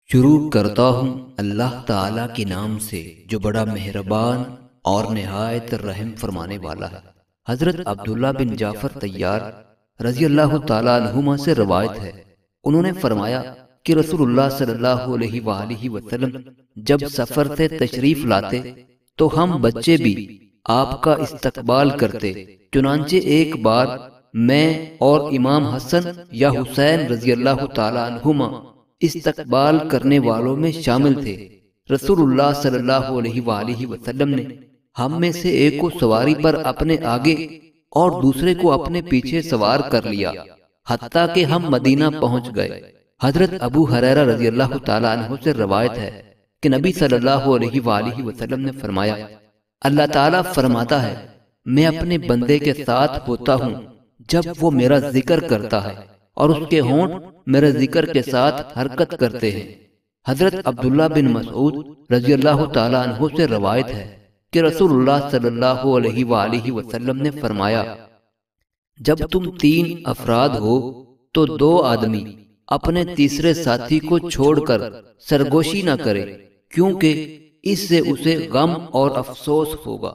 شروع کرتا ہوں اللہ تعالی کے نام سے جو بڑا مہربان اور نہایت رحم فرمانے والا ہے۔ حضرت عبداللہ بن جعفر طیار رضی اللہ تعالیٰ عنہما سے روایت ہے، انہوں نے فرمایا کہ رسول اللہ صلی اللہ علیہ وآلہ وسلم جب سفر سے تشریف لاتے تو ہم بچے بھی آپ کا استقبال کرتے۔ چنانچہ ایک بار میں اور امام حسن یا حسین رضی اللہ تعالیٰ عنہما استقبال کرنے والوں میں شامل تھے۔ رسول اللہ صلی اللہ علیہ وآلہ وسلم نے ہم میں سے ایک کو سواری پر اپنے آگے اور دوسرے کو اپنے پیچھے سوار کر لیا، حتیٰ کہ ہم مدینہ پہنچ گئے۔ حضرت ابو ہریرہ رضی اللہ تعالیٰ عنہ سے روایت ہے کہ نبی صلی اللہ علیہ وآلہ وسلم نے فرمایا، اللہ تعالیٰ فرماتا ہے میں اپنے بندے کے ساتھ ہوتا ہوں جب وہ میرا ذکر کرتا ہے اور اس کے ہونٹ میرے ذکر کے ساتھ حرکت کرتے ہیں۔ حضرت عبداللہ بن مسعود رضی اللہ تعالیٰ عنہ سے روایت ہے کہ رسول اللہ صلی اللہ علیہ وآلہ وسلم نے فرمایا، جب تم 3 افراد ہو تو 2 آدمی اپنے تیسرے ساتھی کو چھوڑ کر سرگوشی نہ کرے، کیونکہ اس سے اسے غم اور افسوس ہوگا۔